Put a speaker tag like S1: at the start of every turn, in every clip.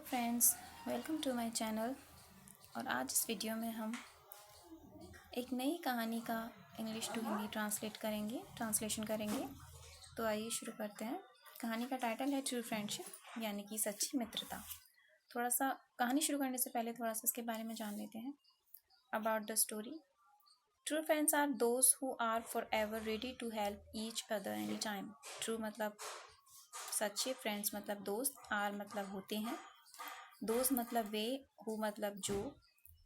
S1: Friends, welcome to my channel. और आज इस वीडियो में हम एक नई कहानी का इंग्लिश टू हिंदी ट्रांसलेशन करेंगे। तो आइए शुरू करते हैं। कहानी का टाइटल है ट्रू फ्रेंडशिप, यानी कि सच्ची मित्रता। थोड़ा सा कहानी शुरू करने से पहले थोड़ा सा इसके बारे में जान लेते हैं। About the story. True friends are those who are forever ready to help each other any time. True मतलब सच्चे, फ्रेंड्स मतलब दोस्त, आर मतलब होते हैं, दोस्त मतलब वे, हु मतलब जो,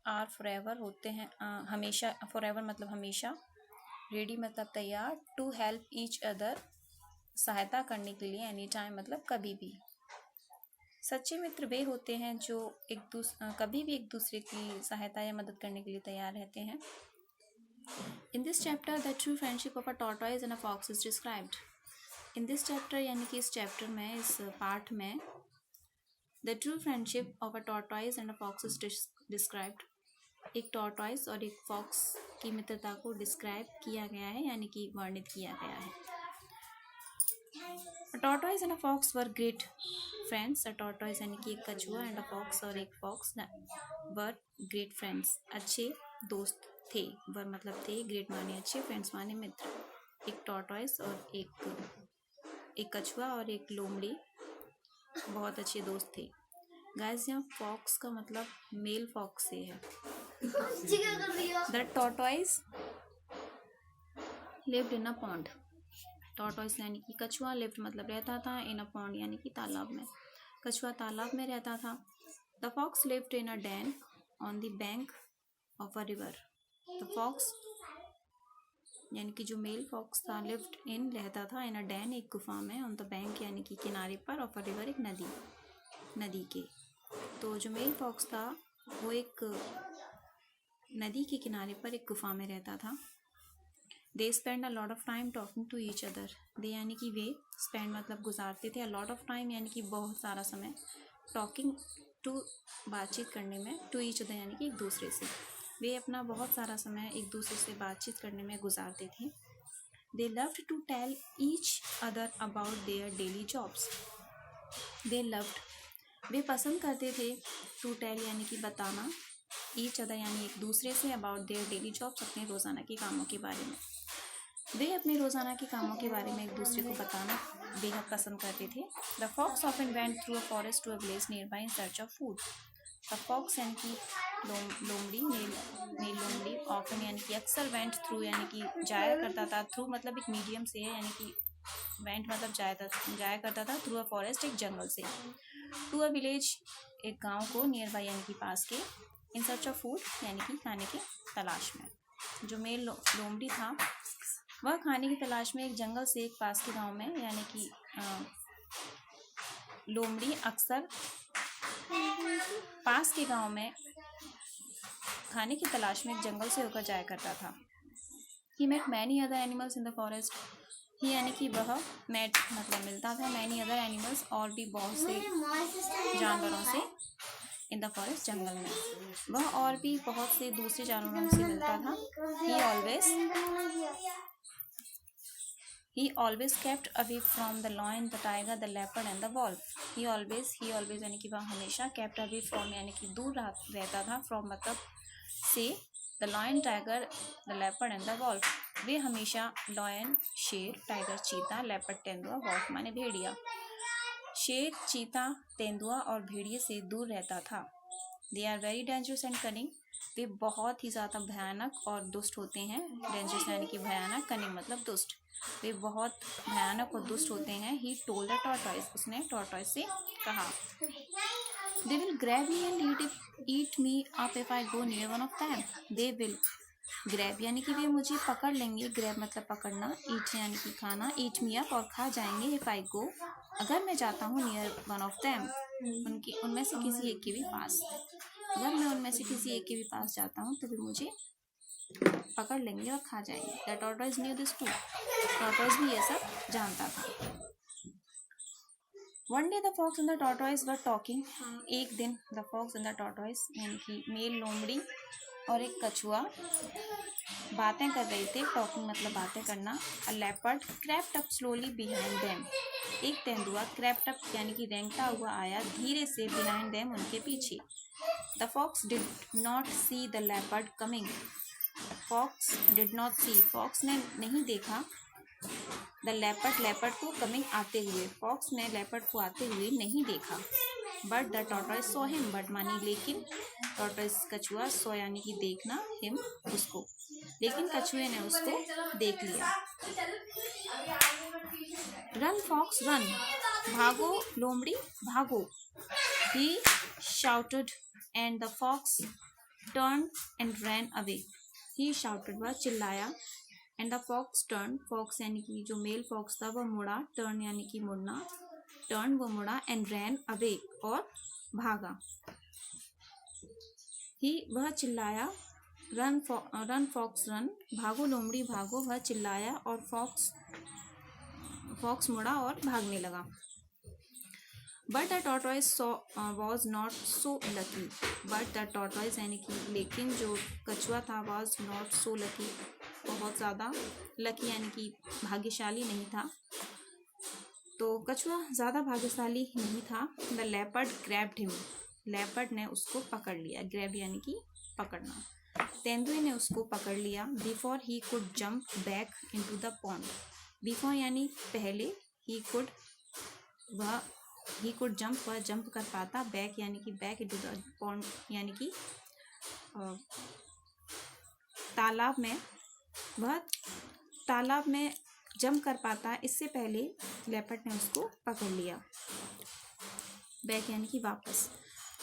S1: आर फॉरएवर होते हैं हमेशा, फॉरएवर मतलब हमेशा, रेडी मतलब तैयार, टू हेल्प ईच अदर सहायता करने के लिए, एनी टाइम मतलब कभी भी। सच्चे मित्र वे होते हैं जो कभी भी एक दूसरे की सहायता या मदद करने के लिए तैयार रहते हैं। In this chapter the true friendship of a tortoise and a fox is described. In this chapter यानी कि इस चैप्टर में, इस पार्ट में, the true friendship of a tortoise and a fox is described. एक टॉर्टोइज और एक फॉक्स की मित्रता को डिस्क्राइब किया गया है, यानी कि वर्णित किया गया है। A tortoise and a fox were great friends. A tortoise यानी कि एक कछुआ, एंड अ फॉक्स और एक फॉक्स वर ग्रेट फ्रेंड्स, अच्छे दोस्त थे। वर मतलब थे, ग्रेट माने अच्छे, फ्रेंड्स माने मित्र। एक टॉर्टोइज और एक कछुआ और एक लोमड़ी बहुत अच्छे दोस्त थे। गाइस, यहाँ फॉक्स का मतलब मेल फॉक्स से है। The tortoise lived in a pond. Tortoise यानी कि कछुआ, लिव्ड मतलब रहता था, इन अ पॉन्ड यानी कि तालाब में। कछुआ तालाब में रहता था। The fox lived in a den on the bank of a river. The fox यानी कि जो मेल फॉक्स था, लिव्ड इन रहता था, इन अ डैन एक गुफा में, ऑन द बैंक यानी कि किनारे पर, ऑफ अ रिवर एक नदी के। तो जो मेल फॉक्स था वो एक नदी के किनारे पर एक गुफा में रहता था। They spend a lot of time talking to each other. They यानी कि वे, स्पेंड मतलब गुजारते थे, अ लॉट ऑफ टाइम यानी कि बहुत सारा समय, टॉकिंग टू बातचीत करने में, टू ईच अदर यानी कि एक दूसरे से। वे अपना बहुत सारा समय एक दूसरे से बातचीत करने में गुजारते थे। They loved to tell each other about their daily jobs. They loved वे पसंद करते थे, टू टेल यानी कि बताना, ईच अदर यानी एक दूसरे से, अबाउट देयर डेली जॉब्स अपने रोज़ाना के कामों के बारे में। वे अपने रोज़ाना के कामों के बारे में एक दूसरे को बताना बेहद पसंद करते थे। The fox often went through a forest to a village nearby in search of food. The fox यानी कि लोमड़ी, मेल लोमड़ी, ऑफन यानी कि अक्सर, वेंट थ्रू यानी कि जाया करता था, थ्रू मतलब एक मीडियम से है, यानी कि वेंट मतलब जाया करता था, थ्रू अ फॉरेस्ट एक जंगल से, टू अ विलेज एक गांव को, नियर बाय यानी कि पास के, इन सर्च ऑफ फूड यानी कि खाने के तलाश में। जो मेल लोमड़ी था वह खाने की तलाश में एक जंगल से एक पास के गांव में, यानी कि लोमड़ी अक्सर पास के गांव में खाने की तलाश में एक जंगल से होकर जाया करता था। He met many other animals in the forest. He यानी कि वह, मेट मतलब मिलता था, मैनी अदर एनिमल्स और भी बहुत से जानवरों से, इन द फॉरेस्ट जंगल में, वह और भी बहुत से दूसरे जानवरों से मिलता था। He always kept away from the lion, the tiger, the leopard and the wolf. He always यानी कि वह हमेशा, kept away from यानी कि दूर रहता था, from मतलब से, the lion, tiger, the leopard and the wolf। वे हमेशा lion शेर, tiger चीता, leopard तेंदुआ, wolf माने भेड़िया, शेर, चीता, तेंदुआ और भेड़िए से दूर रहता था। They are very dangerous and cunning। वे बहुत ही ज़्यादा भयानक और दुष्ट होते हैं। डेंजरस यानी कि भयानक, कनिंग मतलब दुष्ट। वे बहुत भयानक और दुष्ट होते हैं। ही टोल्ड द टॉर्टोइज, उसने टॉर्टोइज से कहा। They will grab me and eat me up if I go near one of them. They will grab यानी कि वे मुझे पकड़ लेंगे, ग्रैब मतलब पकड़ना, ईट यानी कि खाना, ईट मी अप और खा जाएंगे, इफ आई गो अगर मैं जाता हूँ, नियर वन ऑफ देम उनमें से किसी एक के भी पास, अगर मैं उनमें से किसी एक के भी पास जाता हूँ तो वे मुझे पकड़ लेंगे और खा जाएंगे। The tortoise knew this too. Tortoise भी ये सब जानता था। One day the fox and the tortoise were talking. एक दिन the fox and the tortoise यानी कि मेल लोमड़ी और एक कछुआ बातें कर रहे थे। टॉकिंग मतलब बातें करना। अ leopard crept up slowly behind them. एक तेंदुआ क्रेप्ट अप यानी कि रेंगता हुआ आया धीरे से बिहाइंड देम उनके पीछे। The fox did not see the leopard coming. Fox did not see, fox ने नहीं देखा द लेपर्ड, लेपर्ड को कमिंग आते हुए। फॉक्स ने लेपर्ड को आते हुए नहीं देखा। But the tortoise saw him, but मानी लेकिन, टॉर्टॉइस कछुआ, सॉ यानी कि देखना, हिम उसको, लेकिन कछुए ने उसको देख लिया। रन फॉक्स रन, भागो लोमड़ी भागो। He shouted and the fox turn and ran away. He shouted वह चिल्लाया, and the fox turn, fox यानी कि जो मेल फॉक्स था वह मुड़ा, टर्न यानी कि मुड़ना, टर्न वो मुड़ा, एंड रैन अवे और भागा। ही वह चिल्लाया, रन फॉक्स रन, भागो लोमड़ी भागो, वह चिल्लाया और फॉक्स मुड़ा और भागने लगा। But the tortoise was not so lucky. But the tortoise यानी कि लेकिन जो कछुआ था, वॉज नॉट सो लकी, बहुत ज़्यादा, लकी यानी कि भाग्यशाली नहीं था। तो कछुआ ज़्यादा भाग्यशाली नहीं था। The leopard grabbed him, leopard ने उसको पकड़ लिया। ग्रैब यानी कि पकड़ना। तेंदुए ने उसको पकड़ लिया। Before he could jump back into the pond. Before यानी पहले, ही कुड जंप, वह जंप कर पाता। बैक यानी कि बैक इनटू द पॉन्ड यानी कि तालाब में, वह तालाब में जंप कर पाता। इससे पहले लेपर्ड ने उसको पकड़ लिया। बैक यानी कि वापस,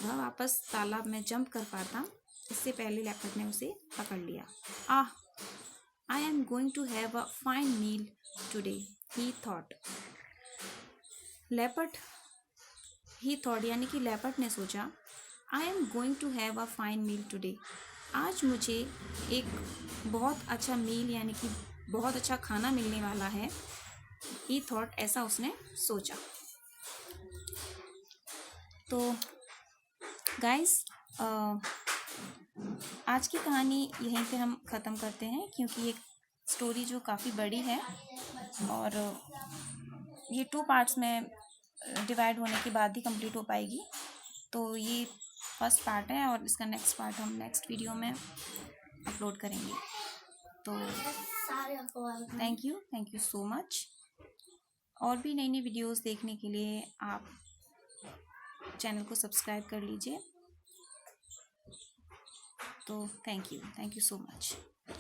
S1: वह वापस तालाब में जंप कर पाता, इससे पहले लेपर्ड ने उसे पकड़ लिया। I am going to have a fine meal today, he thought. He thought यानी कि लेपर्ड ने सोचा, I am going to have a fine meal today, आज मुझे एक बहुत अच्छा मील यानी कि बहुत अच्छा खाना मिलने वाला है। ही थॉट, ऐसा उसने सोचा। तो गाइस, आज की कहानी यहीं पे हम ख़त्म करते हैं, क्योंकि एक स्टोरी जो काफ़ी बड़ी है और ये 2 पार्ट्स में डिवाइड होने के बाद ही कंप्लीट हो पाएगी। तो ये फर्स्ट पार्ट है और इसका नेक्स्ट पार्ट हम नेक्स्ट वीडियो में अपलोड करेंगे। तो थैंक यू सो मच। और भी नई नई वीडियोस देखने के लिए आप चैनल को सब्सक्राइब कर लीजिए। तो थैंक यू सो मच।